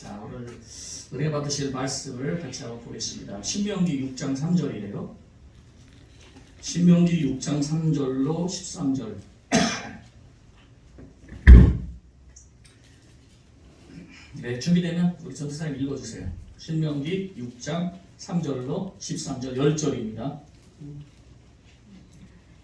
자, 오늘 은혜 받으실 말씀을 같이 한번 보겠습니다. 신명기 6장 3절이래요. 신명기 6장 3절로 13절. 네, 준비되면 우리 전도사님 읽어주세요. 신명기 6장 3절로 13절 10절입니다.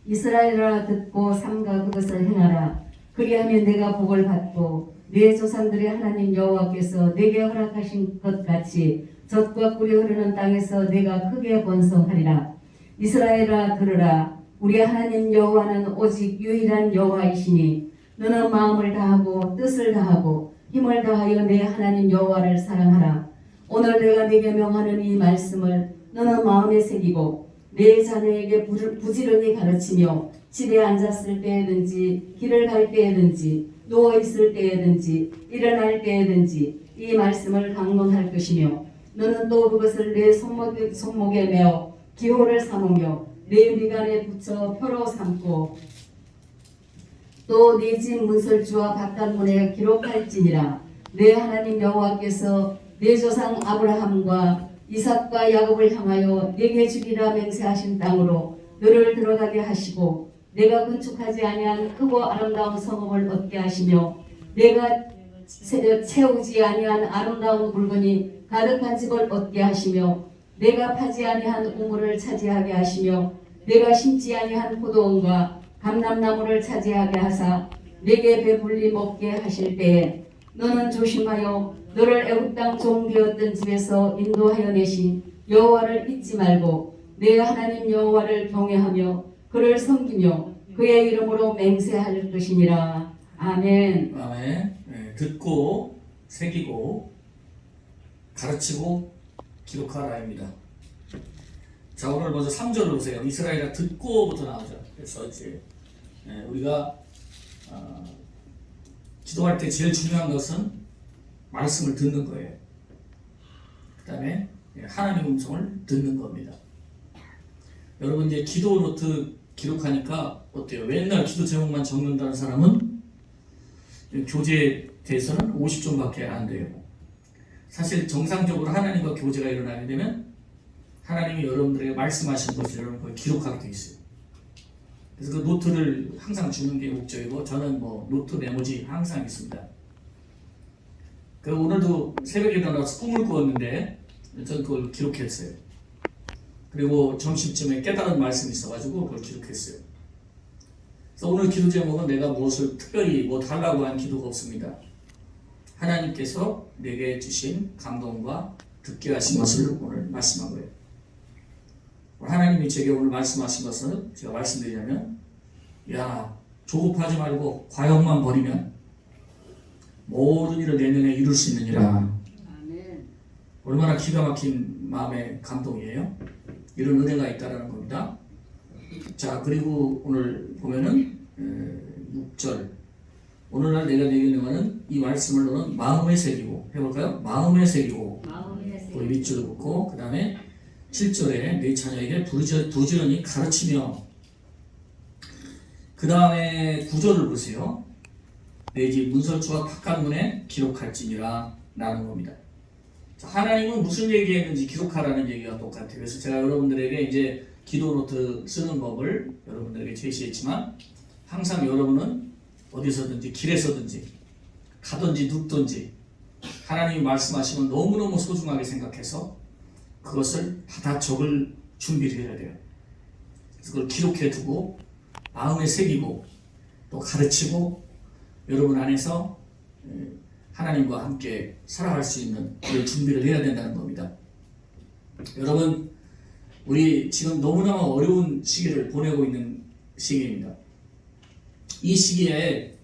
이스라엘아 듣고 삼가 그것을 행하라. 그리하면 내가 복을 받고 네 조상들의 하나님 여호와께서 내게 허락하신 것 같이 젖과 꿀이 흐르는 땅에서 내가 크게 번성하리라. 이스라엘아 들으라. 우리 하나님 여호와는 오직 유일한 여호와이시니 너는 마음을 다하고 뜻을 다하고 힘을 다하여 내 하나님 여호와를 사랑하라. 오늘 내가 네게 명하는 이 말씀을 너는 마음에 새기고 내 자녀에게 부지런히 가르치며 집에 앉았을 때에든지 길을 갈 때에든지 누워있을 때에든지 일어날 때에든지 이 말씀을 강론할 것이며 너는 또 그것을 내 손목에 메어 기호를 삼으며 내 미간에 붙여 표로 삼고 또 네 집 문설주와 바깥문에 기록할지니라. 내 하나님 여호와께서 내 조상 아브라함과 이삭과 야곱을 향하여 내게 주리라 맹세하신 땅으로 너를 들어가게 하시고 내가 건축하지 아니한 크고 아름다운 성읍을 얻게 하시며 내가 채우지 아니한 아름다운 물건이 가득한 집을 얻게 하시며 내가 파지 아니한 우물을 차지하게 하시며 내가 심지 아니한 포도원과 감람나무를 차지하게 하사 내게 배불리 먹게 하실 때에 너는 조심하여 너를 애굽 땅 종되었던 집에서 인도하여 내신 여호와를 잊지 말고 내 하나님 여호와를 경외하며 그를 섬기며 그의 이름으로 맹세할 것이니라. 아멘. 아멘. 네, 듣고 새기고 가르치고 기록하라입니다. 자, 오늘 먼저 3절로 보세요. 이스라엘아 듣고부터 나오죠. 그래서 이제 우리가 기도할 때 제일 중요한 것은 말씀을 듣는 거예요. 그 다음에 하나님 음성을 듣는 겁니다. 여러분 이제 기도 노트 기록하니까 어때요? 맨날 기도 제목만 적는다는 사람은 교제에 대해서는 50점밖에 안 돼요. 사실 정상적으로 하나님과 교제가 일어나게 되면 하나님이 여러분들에게 말씀하신 것을 여러분 기록하게 돼 있어요. 그래서 그 노트를 항상 주는 게 목적이고 저는 뭐 노트 메모지 항상 있습니다. 오늘도 새벽에 일어나서 꿈을 꾸었는데 저는 그걸 기록했어요. 그리고 점심쯤에 깨달은 말씀이 있어가지고 그걸 기록했어요. 그래서 오늘 기도 제목은 내가 무엇을 특별히 뭐 달라고 한 기도가 없습니다. 하나님께서 내게 주신 감동과 듣게 하신 것을 오늘 말씀한 거예요. 하나님이 제게 오늘 말씀하신 것은 제가 말씀드리자면 조급하지 말고 과욕만 버리면 모든 일을 내년에 이룰 수 있느니라. 아멘. 얼마나 기가 막힌 마음의 감동이에요. 이런 은혜가 있다는 겁니다. 자, 그리고 오늘 보면은 6절 오늘날 내가 내게 명하는 이 말씀을 너는 마음에 새기고 해볼까요? 마음에 새기고 우리 밑줄을 긋고 그 다음에 7절에 내 자녀에게 부지런히 가르치며 그 다음에 9절을 보세요. 내 집 문설주와 바깥문에 기록할지니라 라는 겁니다. 자, 하나님은 무슨 얘기했는지 기록하라는 얘기가 똑같아요. 그래서 제가 여러분들에게 이제 기도 노트 쓰는 법을 여러분들에게 제시했지만 항상 여러분은 어디서든지 길에서든지 가든지 눕든지 하나님이 말씀하시면 너무너무 소중하게 생각해서 그것을 받아 적을 준비를 해야 돼요. 그래서 그걸 기록해 두고 마음에 새기고 또 가르치고 여러분 안에서 하나님과 함께 살아갈 수 있는 그런 준비를 해야 된다는 겁니다. 여러분 우리 지금 너무나 어려운 시기를 보내고 있는 시기입니다. 이 시기에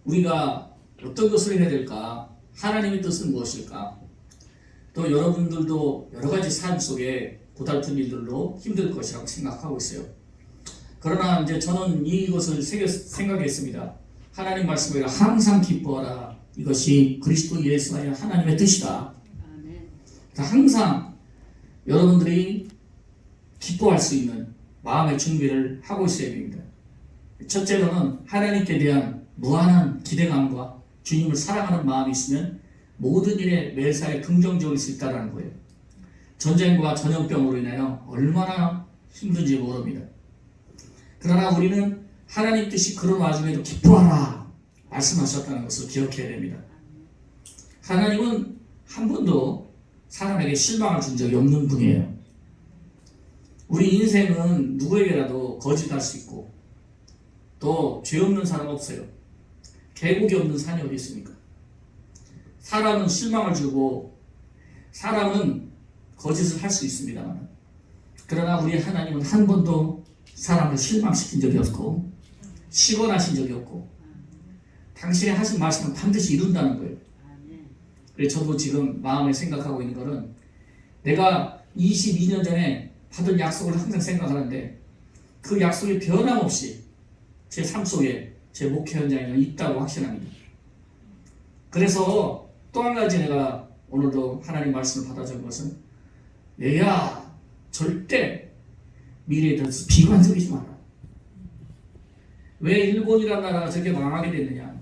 우리가 어떤 것을 해야 될까? 하나님의 뜻은 무엇일까? 또 여러분들도 여러 가지 삶 속에 고달픈 일들로 힘들 것이라고 생각하고 있어요. 그러나 이제 저는 이것을 생각했습니다. 하나님 말씀에 항상 기뻐하라. 이것이 그리스도 예수 안에 하나님의 뜻이다. 항상 여러분들이 기뻐할 수 있는 마음의 준비를 하고 있어야 됩니다. 첫째로는 하나님께 대한 무한한 기대감과 주님을 사랑하는 마음이 있으면 모든 일에 매사에 긍정적일 수 있다는 거예요. 전쟁과 전염병으로 인하여 얼마나 힘든지 모릅니다. 그러나 우리는 하나님 뜻이 그런 와중에도 기뻐하라 말씀하셨다는 것을 기억해야 됩니다. 하나님은 한 번도 사람에게 실망을 준 적이 없는 분이에요. 우리 인생은 누구에게라도 거짓할 수 있고 또 죄 없는 사람 없어요. 계곡이 없는 산이 어디 있습니까? 사람은 실망을 주고 사람은 거짓을 할 수 있습니다만, 그러나 우리 하나님은 한 번도 사람을 실망시킨 적이 없고 시건하신 적이 없고 당신의 하신 말씀은 반드시 이룬다는 거예요. 그래서 저도 지금 마음에 생각하고 있는 것은 내가 22년 전에 받은 약속을 항상 생각하는데 그 약속이 변함없이 제 삶 속에 제 목회 현장에 있다고 확신합니다. 그래서 또 한 가지 내가 오늘도 하나님 말씀을 받아 적은 것은 내가 절대 미래에 대해서 비관적이지 마라. 왜 일본이라는 나라가 저렇게 망하게 됐느냐?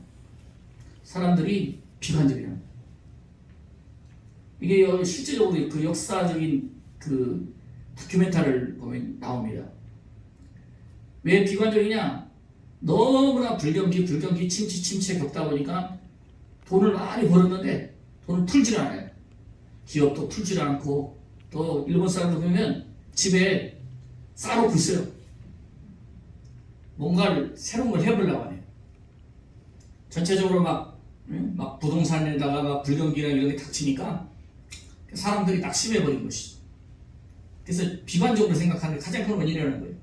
사람들이 비관적이야. 이게 실제적으로 그 역사적인 그 다큐멘터리를 보면 나옵니다. 왜 비관적이냐? 너무나 불경기 침체 겪다 보니까 돈을 많이 벌었는데 돈을 풀질 않아요. 기업도 풀질 않고 또 일본 사람들 보면 집에 쌓아놓고 있어요. 뭔가를 새로운 걸 해보려고 하네요. 전체적으로 막 부동산에다가 막 불경기나 이런 게 닥치니까 사람들이 낙심해버린 것이죠. 그래서 비관적으로 생각하는 게 가장 큰 원인이라는 거예요.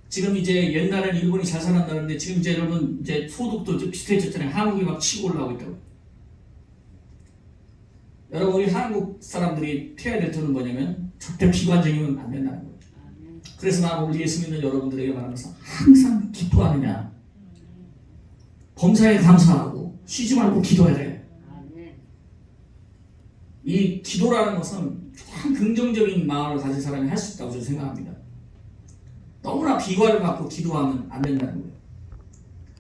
지금 이제 옛날에는 일본이 잘 살았다는데 지금 이제 여러분 이제 소득도 좀 비슷해졌잖아요. 한국이 막 치고 올라오고 있다고. 여러분 우리 한국 사람들이 태어야 될 터는 뭐냐면 절대 비관적이면 안 된다는 거예요. 그래서 나는 우리 예수 믿는 여러분들에게 말하면서 항상 기뻐하느냐, 범사에 감사하고 쉬지 말고 기도해야 돼. 이 기도라는 것은 참 긍정적인 마음을 가진 사람이 할 수 있다고 저는 생각합니다. 너무나 비관을 갖고 기도하면 안 된다는 거예요.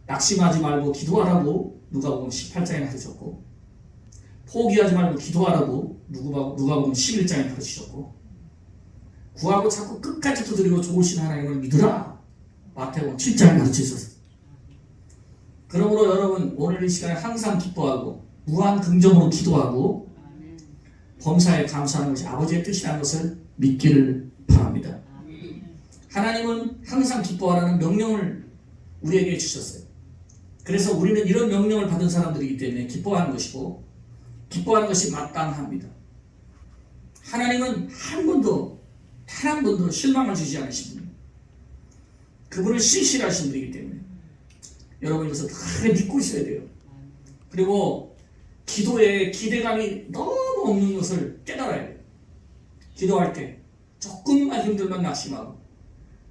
낙심하지 말고 기도하라고 누가복음 18장에 가르쳤고, 포기하지 말고 기도하라고 누가복음 11장에 가르치셨고, 구하고 자꾸 끝까지 두드리고 좋으신 하나님을 믿으라 마태복음 7장에 가르치셨어요. 그러므로 여러분 오늘 이 시간에 항상 기뻐하고 무한 긍정으로 기도하고 범사에 감사하는 것이 아버지의 뜻이라는 것을 믿기를 바랍니다. 하나님은 항상 기뻐하라는 명령을 우리에게 주셨어요. 그래서 우리는 이런 명령을 받은 사람들이기 때문에 기뻐하는 것이고 기뻐하는 것이 마땅합니다. 하나님은 단 한 번도 실망을 주지 않으신 분이에요. 그분은 신실하신 분이기 때문에 여러분 이것을 다 믿고 있어야 돼요. 그리고 기도에 기대감이 너무 없는 것을 깨달아야 돼요. 기도할 때 조금만 힘들면 낙심하고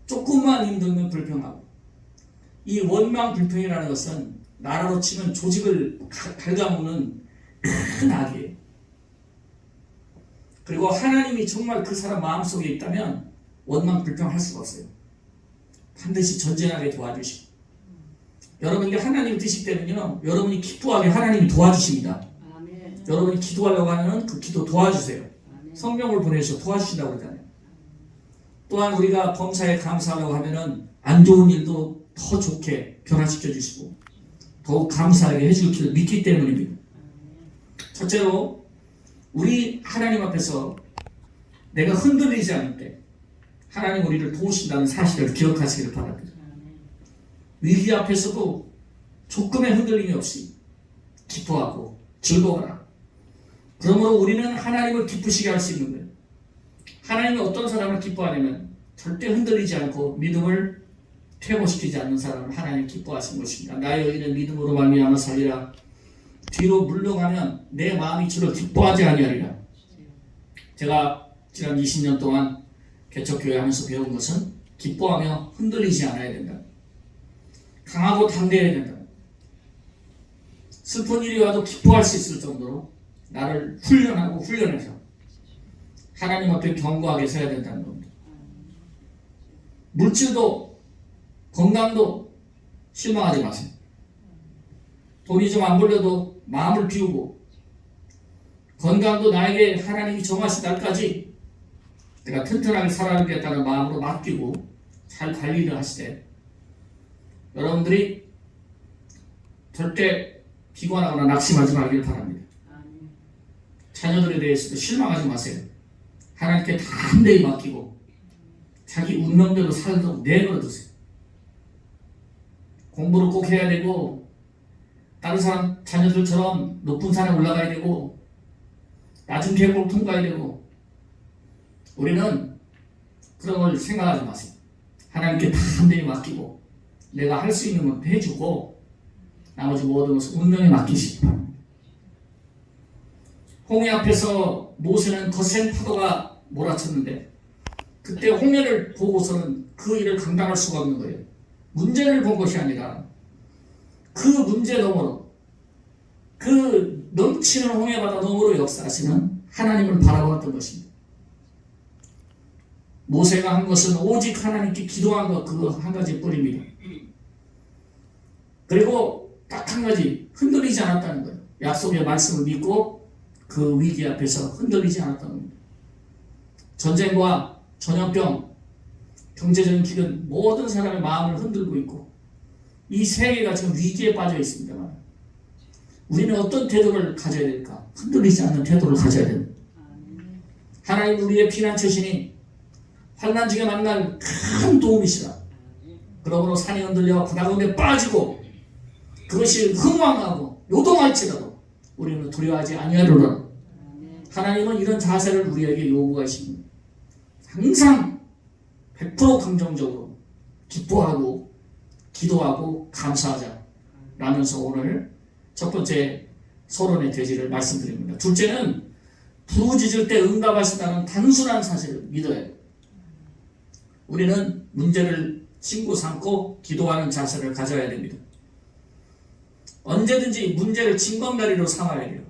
조금만 힘들면 불평하고, 이 원망 불평이라는 것은 나라로 치면 조직을 갉아먹는 큰 악이에요. 그리고 하나님이 정말 그 사람 마음속에 있다면 원망 불평할 수가 없어요. 반드시 전쟁하게 도와주시고, 여러분에게 하나님 뜻이 때문요 여러분이 기뻐하게 하나님이 도와주십니다. 아멘. 여러분이 기도하려고 하면 그 기도 도와주세요. 아멘. 성령을 보내셔서 도와주신다고 그러잖아요. 또한 우리가 범사에 감사하려고 하면은 안 좋은 일도 더 좋게 변화시켜 주시고 더욱 감사하게 해줄 줄 믿기 때문입니다. 첫째로 우리 하나님 앞에서 내가 흔들리지 않을 때 하나님 우리를 도우신다는 사실을 기억하시기를 바랍니다. 위기 앞에서도 조금의 흔들림이 없이 기뻐하고 즐거워라. 그러므로 우리는 하나님을 기쁘시게 할 수 있는 거예요. 하나님이 어떤 사람을 기뻐하냐면 절대 흔들리지 않고 믿음을 퇴보시키지 않는 사람을 하나님 기뻐하신 것입니다. 나의 의인은 믿음으로 말미암아 살리라. 뒤로 물러가면 내 마음이 주를 기뻐하지 아니하리라. 제가 지난 20년 동안 개척교회 하면서 배운 것은 기뻐하며 흔들리지 않아야 된다. 강하고 담대해야 된다. 슬픈 일이 와도 기뻐할 수 있을 정도로 나를 훈련해서 하나님 앞에 견고하게 서야 된다는 겁니다. 물질도 건강도 실망하지 마세요. 돈이 좀 안 벌려도 마음을 비우고 건강도 나에게 하나님이 정하신 날까지 내가 튼튼하게 살아가겠다는 마음으로 맡기고 잘 관리를 하시되, 여러분들이 절대 비관하거나 낙심하지 말길 바랍니다. 자녀들에 대해서도 실망하지 마세요. 하나님께 담대히 맡기고 자기 운명대로 살도록 내버려 두세요. 공부를 꼭 해야 되고 다른 사람 자녀들처럼 높은 산에 올라가야 되고 낮은 계곡을 통과해야 되고, 우리는 그런 걸 생각하지 마세요. 하나님께 담대히 맡기고 내가 할 수 있는 건 해주고 나머지 모든 것을 운명에 맡기시기 바랍니다. 홍해 앞에서 모세는 거센 파도가 몰아쳤는데 그때 홍해를 보고서는 그 일을 감당할 수가 없는 거예요. 문제를 본 것이 아니라 그 문제 너머로, 그 넘치는 홍해바다 너머로 역사하시는 하나님을 바라보았던 것입니다. 모세가 한 것은 오직 하나님께 기도한 것, 그거 한 가지 뿐입니다. 그리고 딱 한 가지, 흔들리지 않았다는 거예요. 약속의 말씀을 믿고 그 위기 앞에서 흔들리지 않았다는 겁니다. 전쟁과 전염병, 경제적인 기근, 모든 사람의 마음을 흔들고 있고 이 세계가 지금 위기에 빠져 있습니다만 우리는 어떤 태도를 가져야 될까? 흔들리지 않는 태도를 가져야 됩니다. 하나님 우리의 피난처시니 환난 중에 만난 큰 도움이시라. 그러므로 산이 흔들려 바다 가운데 빠지고 그것이 흥왕하고 요동할지라도 우리는 두려워하지 아니하리로라. 하나님은 이런 자세를 우리에게 요구하십니다. 항상 100% 긍정적으로 기뻐하고 기도하고 감사하자 라면서 오늘 첫 번째 서론의 대지를 말씀드립니다. 둘째는 부르짖을 때 응답하신다는 단순한 사실을 믿어야 해요. 우리는 문제를 친구 삼고 기도하는 자세를 가져야 됩니다. 언제든지 문제를 징검다리로 삼아야 돼요.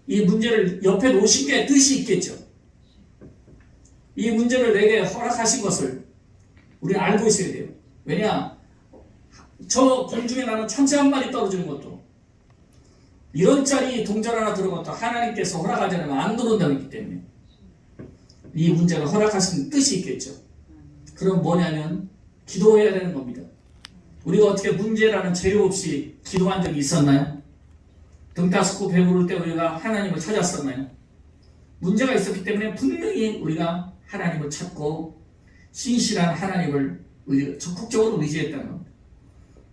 이 문제를 옆에 놓으신 게 뜻이 있겠죠. 이 문제를 내게 허락하신 것을 우리는 알고 있어야 돼요. 왜냐? 저 공중에 나는 참새 한 마리 떨어지는 것도, 이런 짜리 동전 하나 들어온 것도 하나님께서 허락하지 않으면 안 들어온다고 했기 때문에 이 문제가 허락하신 뜻이 있겠죠. 그럼 뭐냐면 기도해야 되는 겁니다. 우리가 어떻게 문제라는 재료 없이 기도한 적이 있었나요? 등 따스고 배부를 때 우리가 하나님을 찾았었나요? 문제가 있었기 때문에 분명히 우리가 하나님을 찾고 신실한 하나님을 적극적으로 의지했다는 겁니다.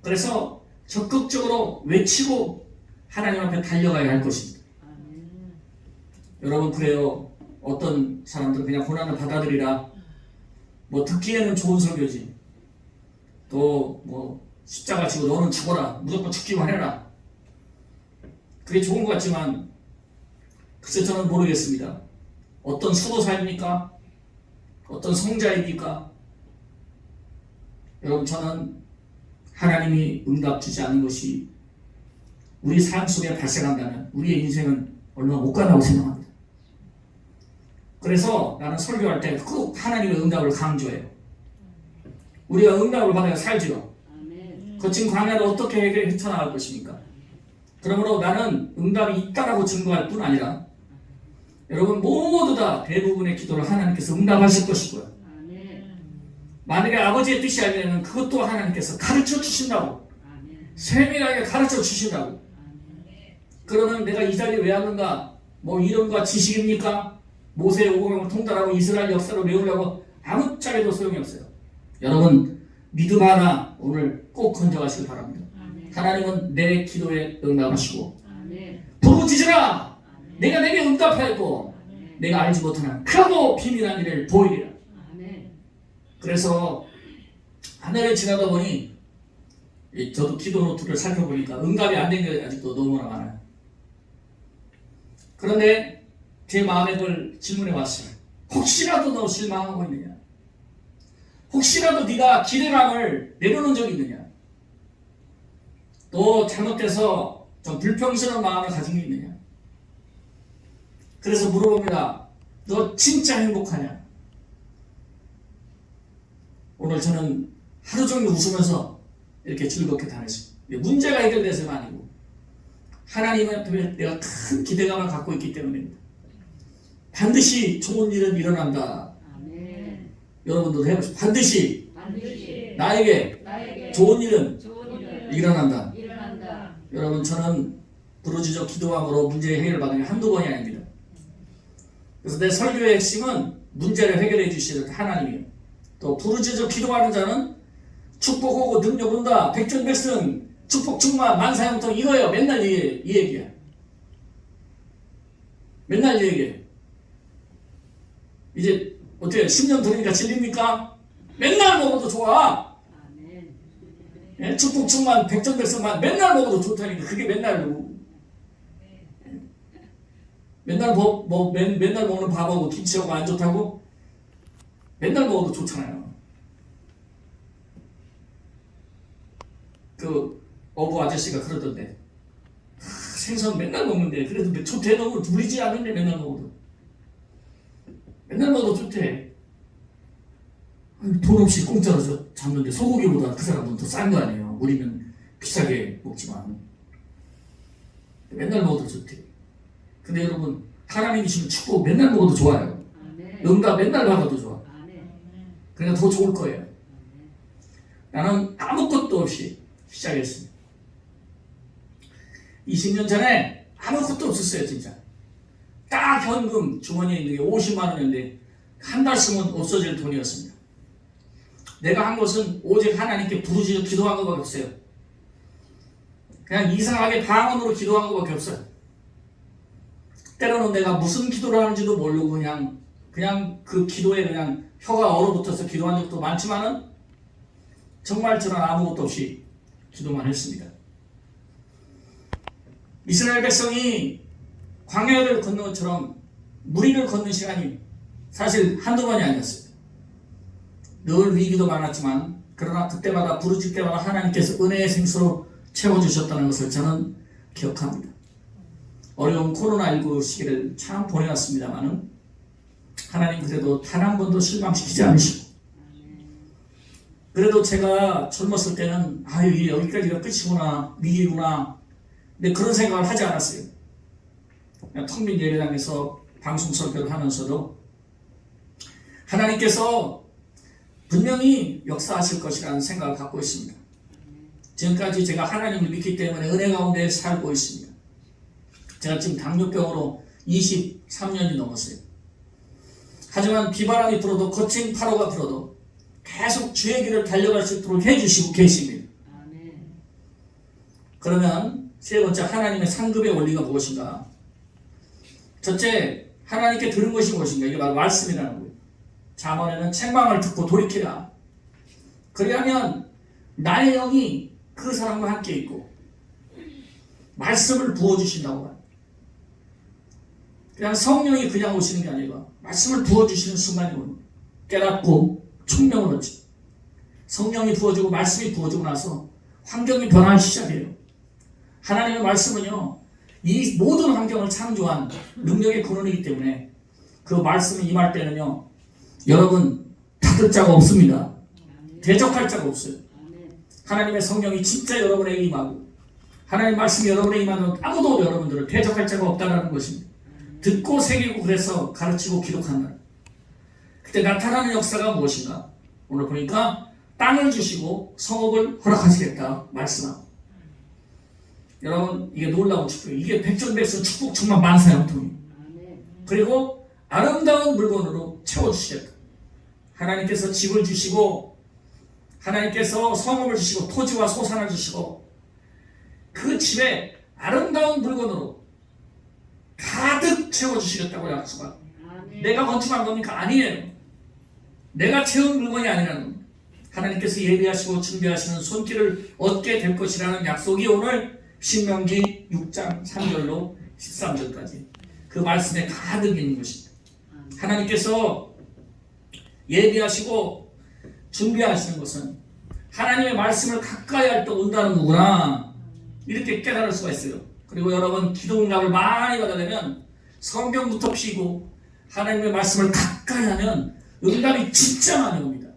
그래서 적극적으로 외치고 하나님 앞에 달려가야 할 것입니다. 여러분, 그래요. 어떤 사람들은 그냥 고난을 받아들이라, 뭐 듣기에는 좋은 설교지, 또 뭐 십자가 지고 너는 죽어라, 무조건 죽기만 해라, 그게 좋은 것 같지만 글쎄 저는 모르겠습니다. 어떤 수도사입니까? 어떤 성자입니까? 여러분, 저는 하나님이 응답 주지 않는 것이 우리 삶 속에 발생한다면 우리의 인생은 얼마 못 간다고 생각합니다. 그래서 나는 설교할 때 꼭 하나님의 응답을 강조해요. 우리가 응답을 받아야 살지요. 거친 광야를 어떻게 헤쳐나갈 것입니까? 그러므로 나는 응답이 있다라고 증거할 뿐 아니라 여러분 모두 다 대부분의 기도를 하나님께서 응답하실 것이고요. 만약에 아버지의 뜻이 아니면 그것도 하나님께서 가르쳐 주신다고, 세밀하게 가르쳐 주신다고. 그러면 내가 이 자리에 왜 왔는가? 뭐 이름과 지식입니까? 모세의 오공을 통달하고 이스라엘 역사를 외우려고 아무 짝에도 소용이 없어요. 여러분, 믿음 하나 오늘 꼭 건져가시길 바랍니다. 하나님은 내 기도에 응답하시고, 부르짖으라! 내가 내게 응답하였고 내가 알지 못하는 크고 비밀한 일을 보이리라. 그래서 하늘을 지나다 보니 저도 기도 노트를 살펴보니까 응답이 안 된 게 아직도 너무나 많아요. 그런데 제 마음에 그걸 질문해 봤어요. 혹시라도 너 실망하고 있느냐? 혹시라도 네가 기대감을 내려놓은 적이 있느냐? 또 잘못돼서 좀 불평스러운 마음을 가진 게 있느냐? 그래서 물어봅니다. 너 진짜 행복하냐? 오늘 저는 하루 종일 웃으면서 이렇게 즐겁게 다녔습니다. 문제가 해결돼서가 아니고 하나님한테 내가 큰 기대감을 갖고 있기 때문입니다. 반드시 좋은 일은 일어난다. 아멘. 여러분도 해보세요. 반드시 반드시 나에게 나에게 좋은 일은 좋은 일은 일어난다. 일어난다. 여러분, 저는 부르짖어 기도함으로 문제의 해결을 받은 게 한두 번이 아닙니다. 그래서 내 설교의 핵심은 문제를 해결해 주시는 하나님이에요. 또 부르짖어 기도하는 자는 축복하고 능력 온다. 백전백승 축복 충만 만사형통 이거예요. 맨날 이 얘기야. 맨날 이 얘기예요. 이제 어떻게 10년 들으니까 질립니까? 맨날 먹어도 좋아. 아멘. 예? 축복 충만 백전백승만 맨날 먹어도 좋다니까. 그게 맨날 맨날 맨날 먹는 밥하고 김치하고 안 좋다고? 맨날 먹어도 좋잖아요. 그 어부 아저씨가 그러던데, 생선 맨날 먹는데 그래도 좋대. 너무 물리지 않는데 맨날 먹어도 좋대. 돈 없이 공짜로 잡는데 소고기보다 그 사람은 더 싼 거 아니에요. 우리는 비싸게 먹지만 맨날 먹어도 좋대. 근데 여러분, 하나님이 주신 축복 맨날 먹어도 좋아요. 아멘. 응답 맨날 받아도 좋아. 아멘. 그러니까 더 좋을 거예요. 나는 아무것도 없이 시작했습니다. 20년 전에 아무것도 없었어요. 진짜 딱 현금 주머니에 있는 게 50만 원이었는데 한 달 쓰면 없어질 돈이었습니다. 내가 한 것은 오직 하나님께 부르짖어 기도한 것밖에 없어요. 그냥 이상하게 방언으로 기도한 것밖에 없어요. 때로는 내가 무슨 기도를 하는지도 모르고 그냥 그 기도에 그냥 혀가 얼어붙어서 기도한 적도 많지만은 정말 저는 아무것도 없이 기도만 했습니다. 이스라엘 백성이 광야를 걷는 것처럼 무리를 걷는 시간이 사실 한두 번이 아니었어요. 늘 위기도 많았지만 그러나 그때마다 부르짖을 때마다 하나님께서 은혜의 생수로 채워주셨다는 것을 저는 기억합니다. 어려운 코로나19 시기를 참 보내왔습니다만은 하나님 그래도 단 한 번도 실망시키지 않으시고, 그래도 제가 젊었을 때는 이게 여기까지가 끝이구나, 위기구나, 근데 그런 생각을 하지 않았어요. 그냥 텅 빈 예배당에서 방송 설교를 하면서도 하나님께서 분명히 역사하실 것이라는 생각을 갖고 있습니다. 지금까지 제가 하나님을 믿기 때문에 은혜 가운데 살고 있습니다. 제가 지금 당뇨병으로 23년이 넘었어요. 하지만 비바람이 불어도 거친 파도가 불어도 계속 주의 길을 달려갈 수 있도록 해주시고 계십니다. 아멘. 그러면 세 번째, 하나님의 상급의 원리가 무엇인가? 첫째, 하나님께 들은 것이 무엇인가? 이게 바로 말씀이라는 거예요. 잠언에는 책망을 듣고 돌이키라. 그리하면 나의 영이 그 사람과 함께 있고 말씀을 부어주신다고 합니다. 그냥 성령이 그냥 오시는 게 아니라 말씀을 부어주시는 순간이 옵니다. 깨닫고 총명을 얻지. 성령이 부어주고 말씀이 부어주고 나서 환경이 변하기 시작해요. 하나님의 말씀은요, 이 모든 환경을 창조한 능력의 근원이기 때문에 그 말씀이 임할 때는요, 여러분 닫을 자가 없습니다. 대적할 자가 없어요. 하나님의 성령이 진짜 여러분에게 임하고 하나님의 말씀이 여러분에게 임하면 아무도 여러분들을 대적할 자가 없다는 것입니다. 듣고 새기고 그래서 가르치고 기록한다. 그때 나타나는 역사가 무엇인가? 오늘 보니까 땅을 주시고 성읍을 허락하시겠다 말씀하고, 여러분 이게 놀라운 축복이에요. 이게 백전백승 축복 충만 만사형통이에요. 그리고 아름다운 물건으로 채워주시겠다. 하나님께서 집을 주시고 하나님께서 성읍을 주시고 토지와 소산을 주시고 그 집에 아름다운 물건으로 가득 채워주시겠다고 약속합니다. 내가 건축한 겁니까? 아니에요. 내가 채운 물건이 아니라는 겁니다. 하나님께서 예비하시고 준비하시는 손길을 얻게 될 것이라는 약속이 오늘 신명기 6장 3절로 13절까지 그 말씀에 가득 있는 것입니다. 하나님께서 예비하시고 준비하시는 것은 하나님의 말씀을 가까이 할 때 온다는 거구나, 이렇게 깨달을 수가 있어요. 그리고 여러분 기도 응답을 많이 받아내면 성경부터 피고 하나님의 말씀을 가까이 하면 응답이 진짜 많이 옵니다.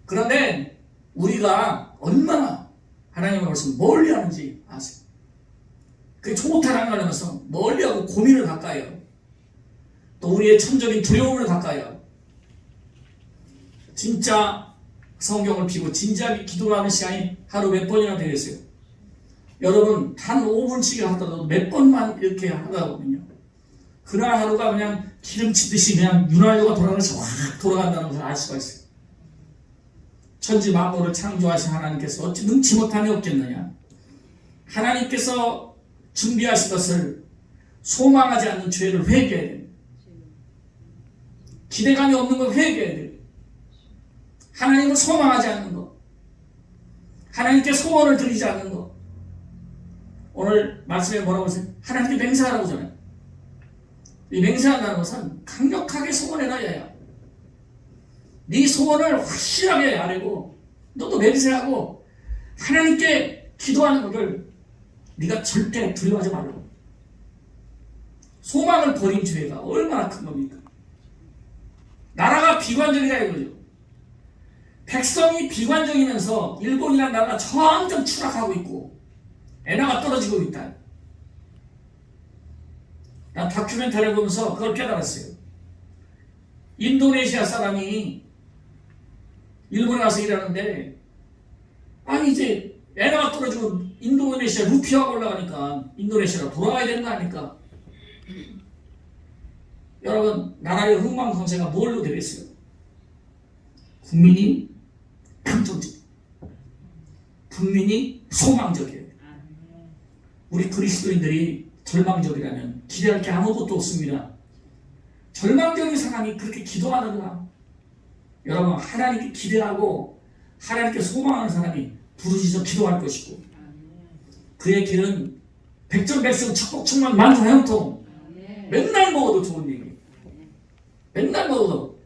그런데 우리가 얼마나 하나님의 말씀을 멀리 하는지 아세요? 그게 좋다라는 걸 하면서 멀리하고 고민을 가까이 해요. 또 우리의 천적인 두려움을 가까이 하고 진짜 성경을 피고 진지하게 기도하는 시간이 하루 몇 번이나 되겠어요? 여러분 단 5분씩 하더라도 몇 번만 이렇게 하다 보면요, 그날 하루가 그냥 기름치듯이 그냥 윤활유가 돌아가면서 확 돌아간다는 것을 알 수가 있어요. 천지 만물을 창조하신 하나님께서 어찌 능치 못함이 없겠느냐. 하나님께서 준비하신 것을 소망하지 않는 죄를 회개해야 됩니다. 기대감이 없는 걸 회개해야 됩니다. 하나님을 소망하지 않는 것, 하나님께 소원을 드리지 않는 것. 오늘 말씀에 뭐라고 하세요? 하나님께 맹세하라고 하잖아요. 이 맹세한다는 것은 강력하게 소원해놔야 해요. 네 소원을 확실하게 아뢰고 너도 맹세하고 하나님께 기도하는 것을 네가 절대 두려워하지 말라고. 소망을 버린 죄가 얼마나 큰 겁니까? 나라가 비관적이다 이거죠. 백성이 비관적이면서 일본이라는 나라가 점점 추락하고 있고 엔화가 떨어지고 있다. 난 다큐멘터리를 보면서 그걸 깨달았어요. 인도네시아 사람이 일본에 와서 일하는데, 아니 이제 엔화가 떨어지고 인도네시아 루피아가 올라가니까 인도네시아로 돌아가야 되는 거 아닙니까? 여러분, 나라의 흥망성쇠가 뭘로 되겠어요? 국민이 긍정적, 국민이 소망적이에요. 우리 그리스도인들이 절망적이라면 기대할 게 아무것도 없습니다. 절망적인 사람이 그렇게 기도하는가? 여러분, 하나님께 기대하고 하나님께 소망하는 사람이 부르짖어 기도할 것이고, 그의 길은 백전백승 천국천만 만사형통. 맨날 먹어도 좋은 얘기. 맨날 먹어도.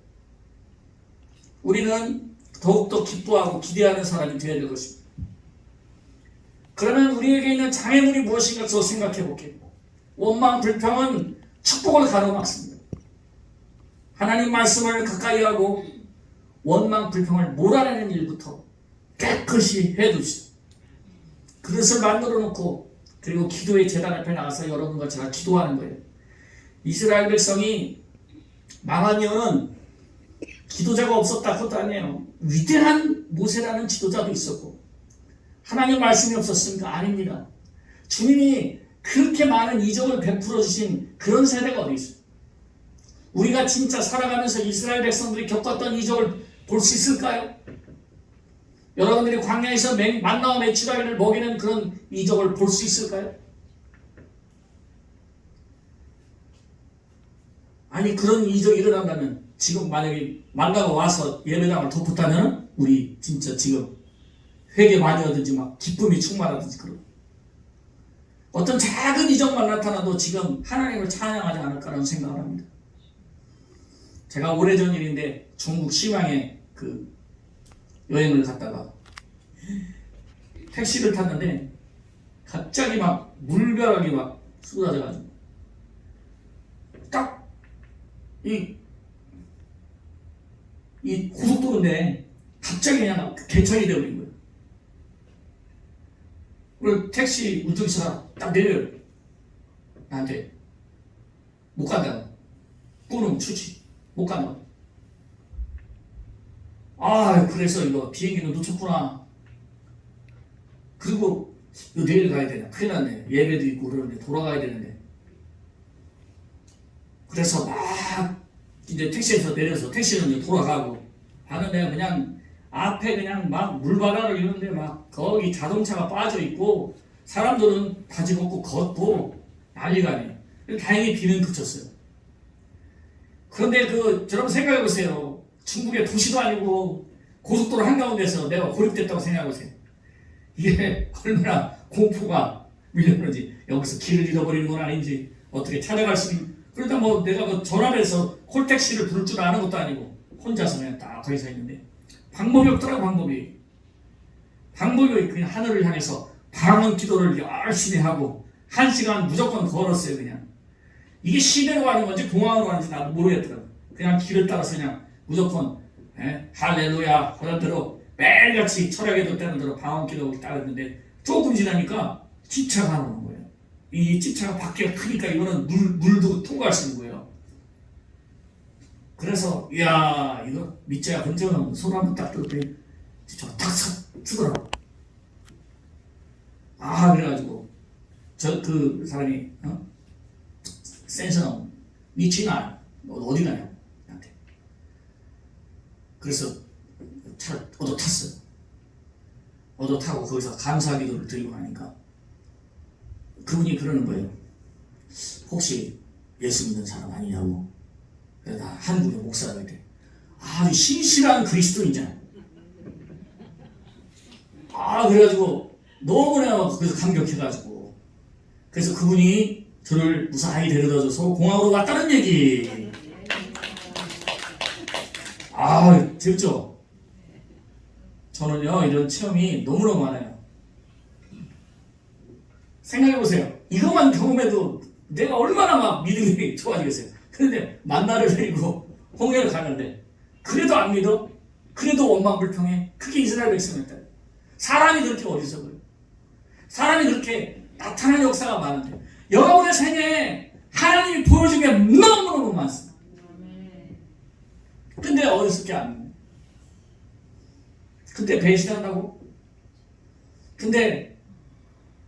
우리는 더욱더 기뻐하고 기대하는 사람이 되어야 될 것입니다. 그러면 우리에게 있는 장애물이 무엇인가 더 생각해 볼게요. 원망 불평은 축복을 가로막습니다. 하나님 말씀을 가까이 하고 원망 불평을 몰아내는 일부터 깨끗이 해둡시다. 그릇을 만들어 놓고 그리고 기도의 제단 앞에 나가서 여러분과 제가 기도하는 거예요. 이스라엘 백성이 망한 이유는 기도자가 없었다 그것도 아니에요. 위대한 모세라는 지도자도 있었고 하나님 말씀이 없었습니까? 아닙니다. 주님이 그렇게 많은 이적을 베풀어 주신 그런 세대가 어디 있어요? 우리가 진짜 살아가면서 이스라엘 백성들이 겪었던 이적을 볼 수 있을까요? 여러분들이 광야에서 만나와 메추라기를 먹이는 그런 이적을 볼 수 있을까요? 아니, 그런 이적이 일어난다면 지금 만약에 만나가 와서 예배당을 덮었다면 우리 진짜 지금 회개 많이 하든지 막 기쁨이 충만하든지 그런 어떤 작은 이적만 나타나도 지금 하나님을 찬양하지 않을까라는 생각을 합니다. 제가 오래전 일인데 중국 시황에 그 여행을 갔다가 택시를 탔는데 갑자기 막 물벼락이 막 쏟아져가지고 딱 이 고속도로인데 갑자기 그냥 개천이 되어버린 거예요. 그리고 택시 운전기사가 딱 내려요. 나한테 못 간다. 뿌는 추치 못 간다. 아, 그래서 이거 비행기는 놓쳤구나. 그리고 이거 내일 가야 되나? 큰일 났네. 예배도 있고 그러는데 돌아가야 되는데. 그래서 막 이제 택시에서 내려서 택시는 이제 돌아가고 하는데 그냥 앞에 그냥 막 물바다를 이러는데 막 거기 자동차가 빠져 있고 사람들은 바지 벗고 걷고 난리가 아니에요. 다행히 비는 그쳤어요. 그런데 여러분 생각해 보세요. 중국의 도시도 아니고 고속도로 한가운데서 내가 고립됐다고 생각해 보세요. 이게 얼마나 공포가 밀려오는지, 여기서 길을 잃어버리는 건 아닌지, 어떻게 찾아갈 수 있는, 그러다 뭐 내가 전화를 해서 콜택시를 부를 줄 아는 것도 아니고 혼자서 그냥 딱 거기 서 있는데 방법이 없더라고. 방법이 그냥 하늘을 향해서 방언 기도를 열심히 하고 1시간 무조건 걸었어요. 그냥 이게 시내로 가는 건지 공항으로 가는지 나도 모르겠더라고. 그냥 길을 따라서 그냥 무조건 할렐루야 하는 대로 매일같이 철학에도 때는 대로 방언 기도를 따랐는데 조금 지나니까 집차가 나오는 거예요. 이 집차가 밖에 크니까 이거는 물도 통과할 수 있는 거예요. 그래서 이야 이거 밑자야 건져놓은 손 한번 딱 들었더니 진짜 탁 쓰더라고. 아 그래가지고 저 그 사람이 센서 니 지나 너 어디 가냐 나한테. 그래서 차 얻어 탔어. 얻어 타고 거기서 감사 기도를 드리고 하니까 그분이 그러는 거예요. 혹시 예수 믿는 사람 아니냐고. 그래서 나 한국의 목사가 돼. 아주 신실한 그리스도인이잖아. 아 그래가지고 너무나 그래서 감격해가지고 그래서 그분이 저를 무사히 데려다줘서 공항으로 왔다는 얘기. 아 재밌죠? 저는요 이런 체험이 너무너무 많아요. 생각해보세요. 이것만 경험해도 내가 얼마나 막 믿음이 좋아지겠어요. 그런데 만나를 데리고 홍해를 가는데 그래도 안 믿어? 그래도 원망 불평해? 그게 이스라엘 백성이었다. 사람이 그렇게 어리석어요. 사람이 그렇게 나타나는 역사가 많은데 여러분의 생애에 하나님이 보여준 게 너무너무 많습니다. 근데 어리석게 안 믿어. 근데 배신한다고? 근데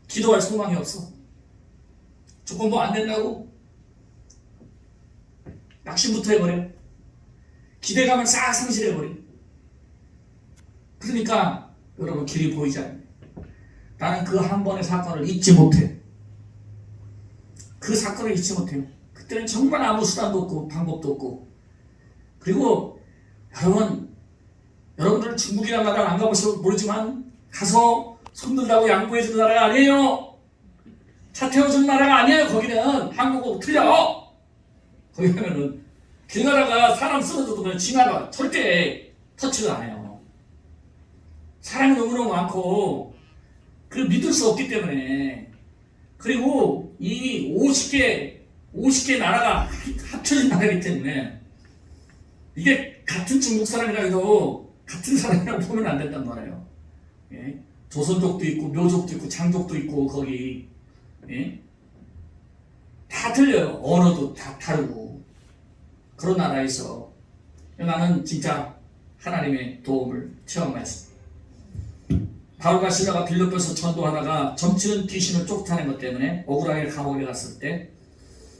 기도할 소망이 없어. 조금 뭐 안 된다고? 낙심부터 해버려. 기대감을 싹 상실해버려. 그러니까 여러분 길이 보이지 않아요. 나는 그 한 번의 사건을 잊지 못해. 그 사건을 잊지 못해요. 그때는 정말 아무 수단도 없고 방법도 없고. 그리고 여러분들 중국이라는 나라를 안 가보셔서 모르지만 가서 손들라고 양보해주는 나라가 아니에요. 차 태워주는 나라가 아니에요. 거기는 한국하고 틀려. 거기 가면은 길 가다가 사람 쓰러져도 그냥 지나가. 절대 터치를 안 해요. 사람이 너무너무 많고 그 믿을 수 없기 때문에. 그리고 이 50개 나라가 합쳐진 나라이기 때문에 이게 같은 중국 사람이라 해도 같은 사람이라고 보면 안 된단 말이에요. 예? 조선족도 있고 묘족도 있고 장족도 있고 거기 예? 다 틀려요. 언어도 다 다르고 그런 나라에서 나는 진짜 하나님의 도움을 체험했습니다. 바울과 시라가 빌립보에서 전도하다가 점치는 귀신을 쫓아낸 것 때문에 억울하게 감옥에 갔을 때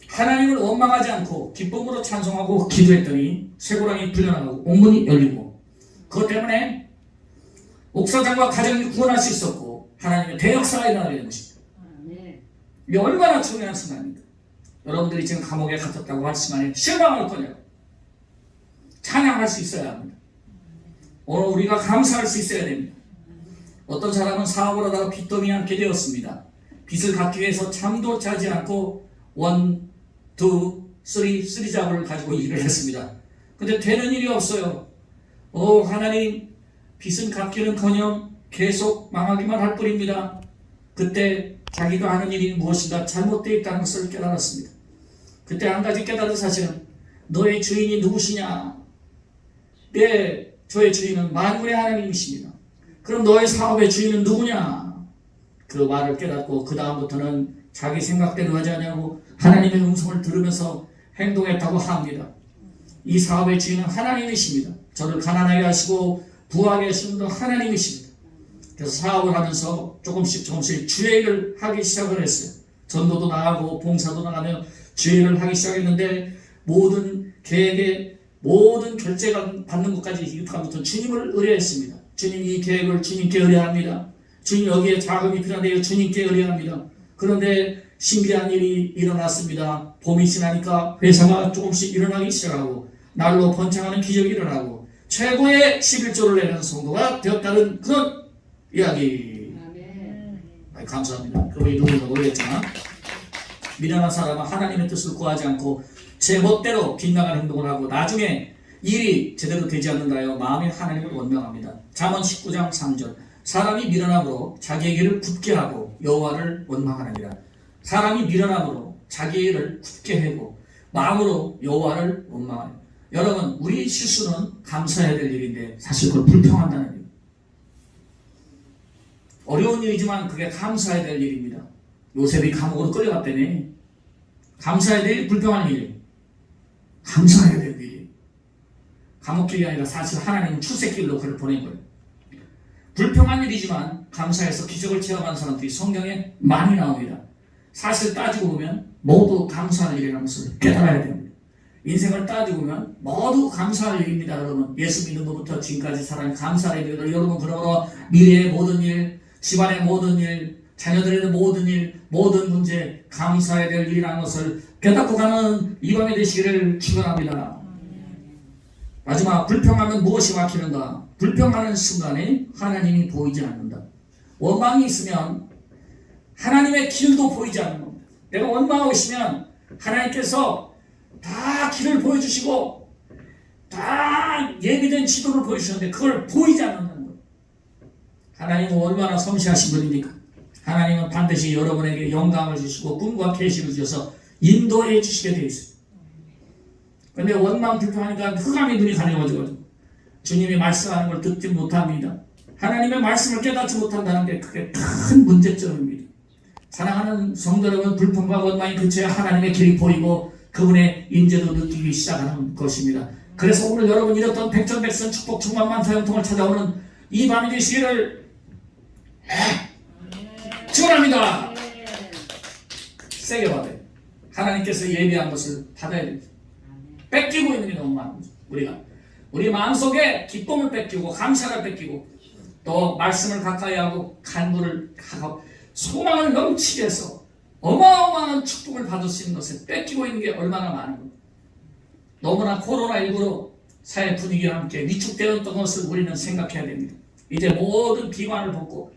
하나님을 원망하지 않고 기쁨으로 찬송하고 기도했더니 쇠고랑이 풀려나가고 옥문이 열리고 그것 때문에 옥사장과 가정이 구원할 수 있었고 하나님의 대역사가 일어나게 된 것입니다. 이게 얼마나 중요한 순간입니까? 여러분들이 지금 감옥에 갇혔다고 할 시간에 실망할 거냐고 찬양할 수 있어야 합니다. 오늘 우리가 감사할 수 있어야 됩니다. 어떤 사람은 사업을 하다가 빚더미에 앉게 되었습니다. 빚을 갚기 위해서 잠도 자지 않고 1, 2, 3 잡을 가지고 일을 했습니다. 근데 되는 일이 없어요. 하나님 빚은 갚기는커녕 계속 망하기만 할 뿐입니다. 그때 자기가 하는 일이 무엇인가 잘못되어 있다는 것을 깨달았습니다. 그때 한 가지 깨달은 사실은 너의 주인이 누구시냐? 저의 주인은 만군의 하나님이십니다. 그럼 너의 사업의 주인은 누구냐? 그 말을 깨닫고 그 다음부터는 자기 생각대로 하지 않냐고 하나님의 음성을 들으면서 행동했다고 합니다. 이 사업의 주인은 하나님이십니다. 저를 가난하게 하시고 부하게 하시는 분 하나님이십니다. 그래서 사업을 하면서 조금씩 주의 일을 하기 시작을 했어요. 전도도 나가고 봉사도 나가며 주의 일을 하기 시작했는데 모든 계획에 모든 결제가 받는 것까지 이것부터 주님을 의뢰했습니다. 주님 이 계획을 주님께 의뢰합니다. 주님 여기에 자금이 필요한데요. 주님께 의뢰합니다. 그런데 신기한 일이 일어났습니다. 봄이 지나니까 회사가 조금씩 일어나기 시작하고 날로 번창하는 기적이 일어나고 최고의 11조를 내는 성도가 되었다는 그런 이야기. 감사합니다. 그분이 누군가 모르겠지만 미련한 사람은 하나님의 뜻을 구하지 않고 제 멋대로 빗나가는 행동을 하고 나중에 일이 제대로 되지 않는다여 마음에 하나님을 원망합니다. 잠언 19장 3절 사람이 미련함으로 자기의 길을 굳게 하고 여호와를 원망하느니라. 사람이 미련함으로 자기의 일을 굳게 하고 마음으로 여호와를 원망하느니라. 여러분 우리 실수는 감사해야 될 일인데 사실 그걸 불평한다는 일. 어려운 일이지만 그게 감사해야 될 일입니다. 요셉이 감옥으로 끌려갔다니 감사해야 될 일, 불평할 일. 감사해야 될 일이. 감옥길이 아니라 사실 하나님은 출세길로 그를 보낸 거예요. 불평한 일이지만 감사해서 기적을 체험한 사람들이 성경에 많이 나옵니다. 사실 따지고 보면 모두 감사할 일이라는 것을 깨달아야 됩니다. 인생을 따지고 보면 모두 감사할 일입니다. 여러분, 예수 믿는 것부터 지금까지 살아온 감사할 일입니다. 여러분, 그러므로 미래의 모든 일, 집안의 모든 일, 자녀들의 모든 일, 모든 문제 감사해야 될 일이라는 것을 깨닫고 가는 이 밤이 되시기를 축원합니다. 마지막, 불평하면 무엇이 막히는가? 불평하는 순간에 하나님이 보이지 않는다. 원망이 있으면 하나님의 길도 보이지 않는 겁니다. 내가 원망하고 있으면 하나님께서 다 길을 보여주시고 다 예비된 지도를 보여주시는데 그걸 보이지 않는다는 거예요. 하나님은 얼마나 섬세하신 분입니까? 하나님은 반드시 여러분에게 영감을 주시고 꿈과 계시를 주셔서 인도해 주시게 되어 있어요. 그런데 원망 불평하니까 흑암의 눈이 가려가지고 주님이 말씀하는 걸 듣지 못합니다. 하나님의 말씀을 깨닫지 못한다는 게 그게 큰 문제점입니다. 사랑하는 성도 여러분, 불평과 원망이 그쳐야 하나님의 길이 보이고 그분의 인재도 느끼기 시작하는 것입니다. 그래서 오늘 여러분 이렇던 백전백선 축복 충만만 사형통을 찾아오는 이 밤이 되시기를 축원합니다. 세게 받아요. 하나님께서 예비한 것을 받아야 됩니다. 뺏기고 있는 게 너무 많은 거죠. 우리 마음속에 기쁨을 뺏기고 감사를 뺏기고 또 말씀을 가까이 하고 간구를 하고 소망을 넘치게 해서 어마어마한 축복을 받을 수 있는 것을 뺏기고 있는 게 얼마나 많은 겁니다. 너무나 코로나19로 사회 분위기와 함께 위축되었던 것을 우리는 생각해야 됩니다. 이제 모든 비관을 벗고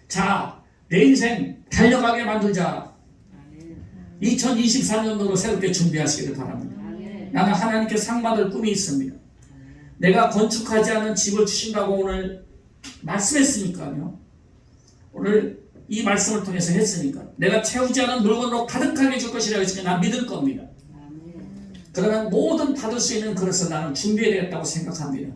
자, 내 인생 달려가게 만들자. 2024년도로 새롭게 준비하시기를 바랍니다. 나는 하나님께 상 받을 꿈이 있습니다. 내가 건축하지 않은 집을 주신다고 오늘 말씀했으니까요. 오늘 이 말씀을 통해서 했으니까 내가 채우지 않은 물건으로 가득하게 줄 것이라고 했으니까 난 믿을 겁니다. 그러면 모든 받을 수 있는 그릇을 나는 준비해야 되겠다고 생각합니다.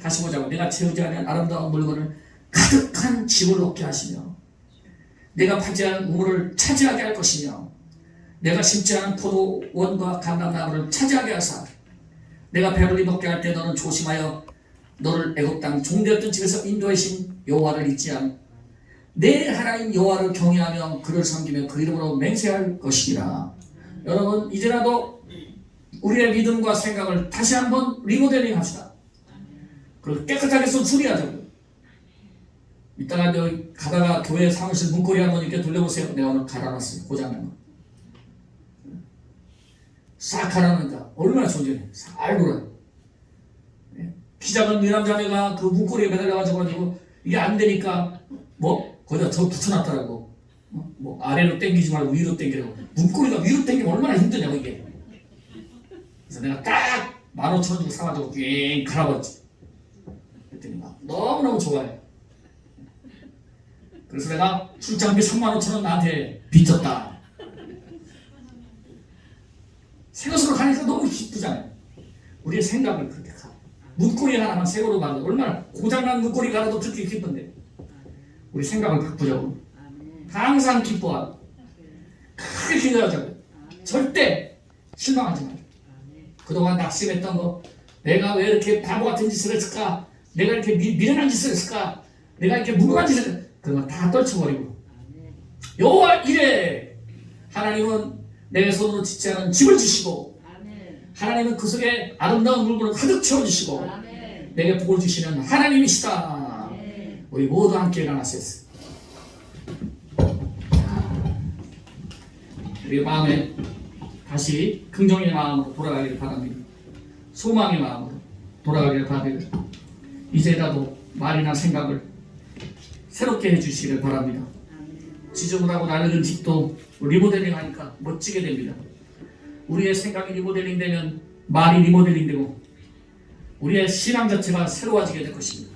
다시 보자고. 내가 채우지 않은 아름다운 물건을 가득한 집을 얻게 하시며 내가 파지 않은 우물을 차지하게 할 것이며 내가 심지 않은 포도원과 감람나무를 차지하게 하사 내가 배불리 먹게 할 때 너는 조심하여 너를 애굽 땅 종되었던 집에서 인도하신 여호와를 잊지 않 내 하나님 여호와를 경외하며 그를 섬기며 그 이름으로 맹세할 것이니라. 여러분, 이제라도 우리의 믿음과 생각을 다시 한번 리모델링 합시다. 그리고 깨끗하게 좀 수리하자고요. 이따가 여기 가다가 교회 사무실 문고리 한번 이렇게 돌려보세요. 내가 오늘 갈아놨어요. 고장난 거. 싹 갈아놓으니까 얼마나 좋은지 잘 돌아요. 키 작은 미남자매가 그 문고리에 매달려가지고 이게 안 되니까 거기다 더 붙여놨더라고. 아래로 당기지 말고 위로 당기라고. 문고리가 위로 당기면 얼마나 힘드냐고 이게. 그래서 내가 딱 15,000원 주고 사가지고 꽝 갈아버렸지. 그랬더니 막 너무너무 좋아해. 그래서 내가 출장비 35,000원 나한테 빚졌다. 새 것으로 가니까 너무 기쁘잖아요. 우리의 생각을 그렇게 가. 문고리 하나만 새 거로 가도 얼마나 고장난 문고리 가도 그렇게 기쁜데 우리 생각을 바꾸자고. 항상 기뻐하고 크게 기도하자고. 절대 실망하지 말고. 그동안 낙심했던 거, 내가 왜 이렇게 바보 같은 짓을 했을까? 내가 이렇게 미련한 짓을 했을까? 내가 이렇게 무능한 짓을 했을까? 그런 거 다 떨쳐버리고 여호와 이래. 하나님은 내 손으로 짓지 않은 집을 주시고 하나님은 그 속에 아름다운 물건을 가득 채워주시고 내게 복을 주시는 하나님이시다. 우리 모두 함께 일어나셨어요. 우리 마음에 다시 긍정의 마음으로 돌아가기를 바랍니다. 소망의 마음으로 돌아가기를 바랍니다. 이제라도 말이나 생각을 새롭게 해주시기를 바랍니다. 지저분하고 낡은 집도 리모델링 하니까 멋지게 됩니다. 우리의 생각이 리모델링 되면 말이 리모델링 되고 우리의 신앙 자체가 새로워지게 될 것입니다.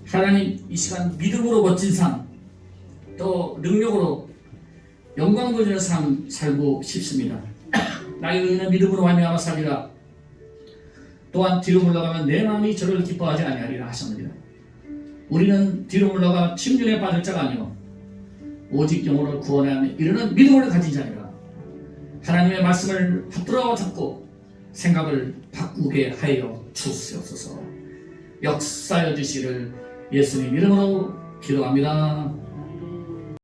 하나님, 이 시간 믿음으로 멋진 삶, 또 능력으로 영광 돌리는 삶 살고 싶습니다. 나의 의인은 믿음으로 말미암아 살리라. 또한 뒤로 물러가면 내 마음이 저를 기뻐하지 아니하리라 하셨느니라. 우리는 뒤로 물러가 침륜에 빠질 자가 아니요 오직 영혼을 구원하며 이르는 믿음을 가진 자니라. 하나님의 말씀을 붙들어 잡고 생각을 바꾸고 바꾸게 하여 주시옵소서. 역사여 주시를 예수님 이름으로 기도합니다.